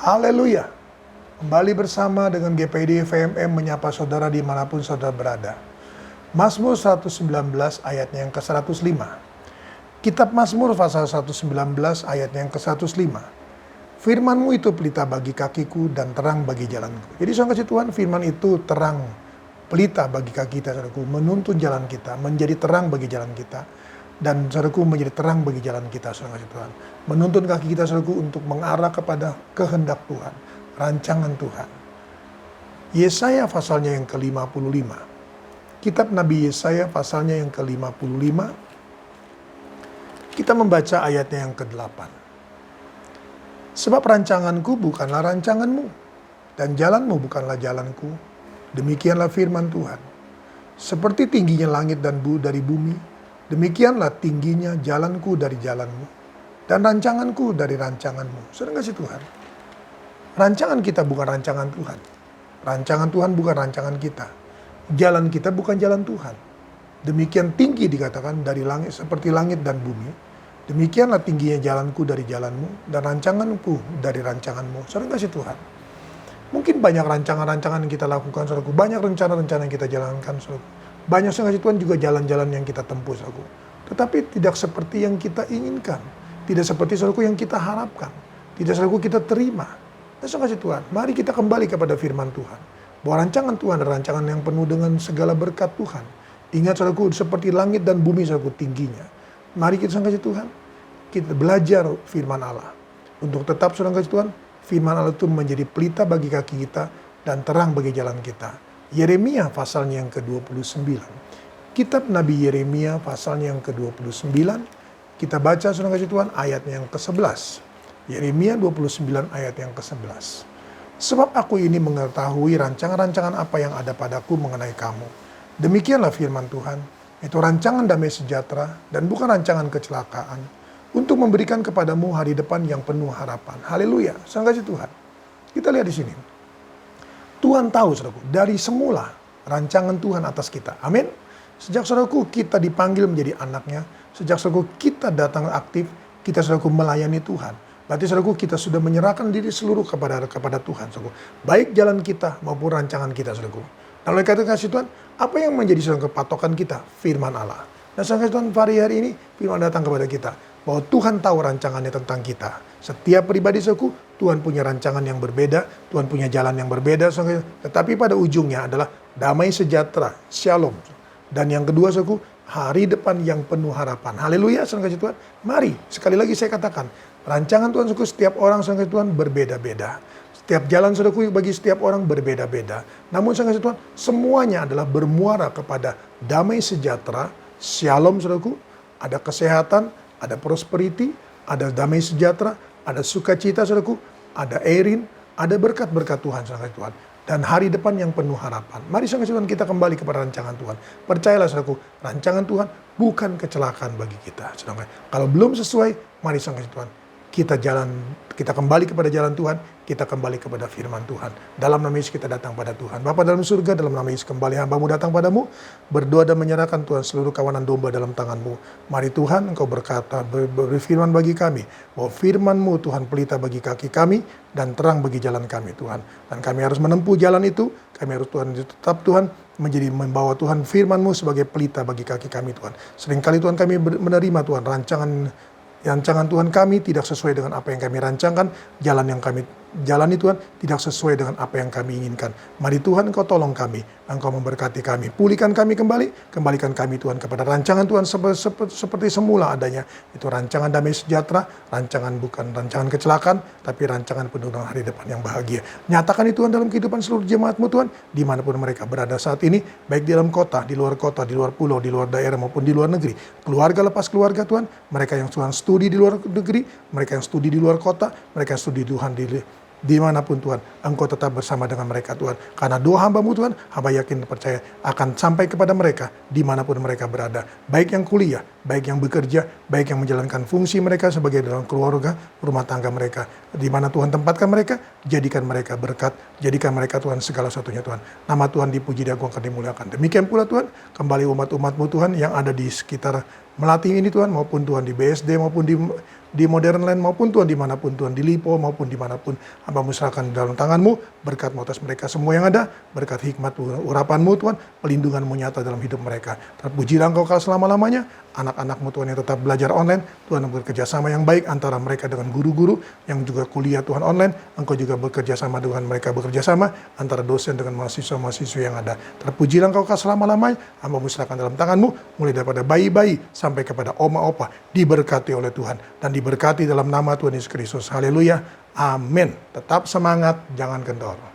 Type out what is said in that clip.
Haleluya. Kembali bersama dengan GPID FMM menyapa saudara dimanapun saudara berada. Mazmur 119 ayatnya yang ke-105. Kitab Mazmur pasal 119 ayatnya yang ke-105. Firman-Mu itu pelita bagi kakiku dan terang bagi jalanku. Jadi saudara kasih Tuhan, firman itu terang, pelita bagi kaki kita, saudaraku, menuntun jalan kita, menjadi terang bagi jalan kita. Dan saudaraku menjadi terang bagi jalan kita, saudara kasih Tuhan. Menuntun kaki kita, saudaraku, untuk mengarah kepada kehendak Tuhan, rancangan Tuhan. Yesaya pasalnya yang ke-55. Kitab Nabi Yesaya pasalnya yang ke-55. Kita membaca ayatnya yang ke-8. Sebab rancanganku bukanlah rancanganmu, dan jalanmu bukanlah jalanku. Demikianlah firman Tuhan. Seperti tingginya langit dan dari bumi, demikianlah tingginya jalanku dari jalanmu, dan rancanganku dari rancanganmu. Saudara kasih Tuhan, rancangan kita bukan rancangan Tuhan. Rancangan Tuhan bukan rancangan kita. Jalan kita bukan jalan Tuhan. Demikian tinggi dikatakan dari langit, seperti langit dan bumi. Demikianlah tingginya jalanku dari jalanmu, dan rancanganku dari rancanganmu. Saudara kasih Tuhan, mungkin banyak rancangan-rancangan yang kita lakukan, saudaraku. Banyak rencana-rencana yang kita jalankan, saudaraku. Banyak kasih Tuhan juga jalan-jalan yang kita tempuh, saudaraku. Tetapi tidak seperti yang kita inginkan. Tidak seperti, saudaraku, yang kita harapkan. Tidak, saudaraku, kita terima. Dan kasih Tuhan, mari kita kembali kepada firman Tuhan. Bahwa rancangan Tuhan adalah rancangan yang penuh dengan segala berkat Tuhan. Ingat, saudaraku, seperti langit dan bumi, saudaraku, tingginya. Mari kita kasih Tuhan, kita belajar firman Allah. Untuk tetap, saudara kasih Tuhan, firman Allah itu menjadi pelita bagi kaki kita dan terang bagi jalan kita. Yeremia pasalnya yang ke-29. Kitab Nabi Yeremia pasalnya yang ke-29. Kita baca, saudara kasih Tuhan, ayatnya yang ke-11. Yeremia 29 ayat yang ke-11. Sebab aku ini mengetahui rancangan-rancangan apa yang ada padaku mengenai kamu. Demikianlah firman Tuhan, itu rancangan damai sejahtera dan bukan rancangan kecelakaan, untuk memberikan kepadamu hari depan yang penuh harapan. Haleluya, saudara kasih Tuhan. Kita lihat di sini. Tuhan tahu, saudaraku, dari semula rancangan Tuhan atas kita. Amin. Sejak, saudaraku, kita dipanggil menjadi anaknya, sejak, saudaraku, kita datang aktif, kita, saudaraku, melayani Tuhan. Berarti, saudaraku, kita sudah menyerahkan diri seluruh kepada Tuhan, saudaraku. Baik jalan kita maupun rancangan kita, saudaraku. Dan oleh karena kasih Tuhan, apa yang menjadi, saudaraku, patokan kita? Firman Allah. Dan saudara kasih Tuhan, hari ini firman datang kepada kita. Bahwa Tuhan tahu rancangannya tentang kita. Setiap pribadi, saudaraku, Tuhan punya rancangan yang berbeda, Tuhan punya jalan yang berbeda, saudara. Tetapi pada ujungnya adalah damai sejahtera, shalom. Dan yang kedua, saudaraku, hari depan yang penuh harapan. Haleluya, saudara kasih Tuhan. Mari, sekali lagi saya katakan, rancangan Tuhan, saudaraku, setiap orang, saudara kasih Tuhan, berbeda-beda. Setiap jalan, saudaraku, bagi setiap orang berbeda-beda. Namun, saudara kasih Tuhan, semuanya adalah bermuara kepada damai sejahtera, shalom, saudaraku, ada kesehatan, ada prosperity, ada damai sejahtera, ada sukacita, saudaraku, ada erin, ada berkat-berkat Tuhan, saudara Tuhan. Dan hari depan yang penuh harapan. Mari, saudara Tuhan, kita kembali kepada rancangan Tuhan. Percayalah, saudaraku, rancangan Tuhan bukan kecelakaan bagi kita, saudara. Kalau belum sesuai, mari, saudara Tuhan, kita kembali kepada jalan Tuhan, kita kembali kepada firman Tuhan. Dalam nama Yesus kita datang pada Tuhan. Bapa dalam surga, dalam nama Yesus kembali hamba-Mu datang padamu, berdoa dan menyerahkan Tuhan seluruh kawanan domba dalam tangan-Mu. Mari Tuhan, Engkau berkata, berfirman bagi kami, bahwa firman-Mu Tuhan pelita bagi kaki kami, dan terang bagi jalan kami Tuhan. Dan kami harus menempuh jalan itu, kami harus Tuhan tetap Tuhan, menjadi membawa Tuhan firman-Mu sebagai pelita bagi kaki kami Tuhan. Seringkali Tuhan kami menerima Tuhan rancangan Tuhan kami tidak sesuai dengan apa yang kami rancangkan, jalan yang kami jalani Tuhan tidak sesuai dengan apa yang kami inginkan. Mari Tuhan, Engkau tolong kami, Engkau memberkati kami, pulihkan kami kembali, kembalikan kami Tuhan kepada rancangan Tuhan seperti semula adanya. Itu rancangan damai sejahtera, rancangan bukan rancangan kecelakaan, tapi rancangan penuh dengan hari depan yang bahagia. Nyatakan itu Tuhan dalam kehidupan seluruh jemaat-Mu Tuhan, dimanapun mereka berada saat ini, baik di dalam kota, di luar pulau, di luar daerah maupun di luar negeri. Keluarga lepas keluarga Tuhan, mereka yang Tuhan studi di luar negeri, mereka yang studi di luar kota, mereka yang studi Tuhan dimanapun Tuhan, Engkau tetap bersama dengan mereka Tuhan. Karena doa hamba-Mu Tuhan, hamba yakin percaya akan sampai kepada mereka dimanapun mereka berada. Baik yang kuliah, baik yang bekerja, baik yang menjalankan fungsi mereka sebagai dalam keluarga, rumah tangga mereka. Di mana Tuhan tempatkan mereka, jadikan mereka berkat, jadikan mereka Tuhan segala satunya Tuhan. Nama Tuhan dipuji, diagungkan, dimuliakan. Demikian pula Tuhan, kembali umat-umat-Mu Tuhan yang ada di sekitar Melati ini Tuhan, maupun Tuhan di BSD, maupun di Modern Land, maupun Tuhan dimanapun Tuhan, di Lipo, maupun dimanapun, hamba-Mu serahkan dalam tangan-Mu, berkat-Mu atas mereka semua yang ada, berkat hikmat urapan-Mu Tuhan, pelindungan-Mu nyata dalam hidup mereka. Terpujilah Engkau selama-lamanya, anak-anak-Mu Tuhan yang tetap belajar online, Tuhan bekerja sama yang baik antara mereka dengan guru-guru, yang juga kuliah Tuhan online, Engkau juga bekerja sama dengan mereka, bekerja sama antara dosen dengan mahasiswa-mahasiswa yang ada. Terpujilah Engkau selama-lamanya, hamba-Mu serahkan dalam tangan-Mu, mulai daripada bayi-bayi sampai kepada oma-opa, diberkati oleh Tuhan, dan diberkati dalam nama Tuhan Yesus Kristus. Haleluya. Amin. Tetap semangat, jangan kendor.